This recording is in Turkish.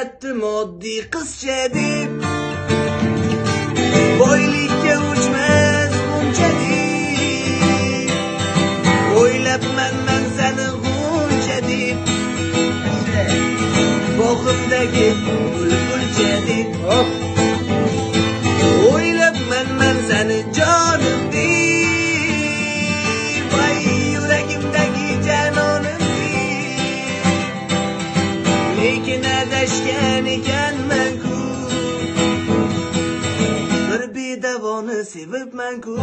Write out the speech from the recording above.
o'rgatdim oddiy qizcha deb. Boylikka uchmas g'uncha deb, o'ylabman men seni g'uncha deb, bog'imdagi bulbulcha deb. O'ylabman men seni jonim deb, vay yuragimdagi janonim deb. Lekin adashgan ekanman-ku, bir bedavoni sevibman-ku.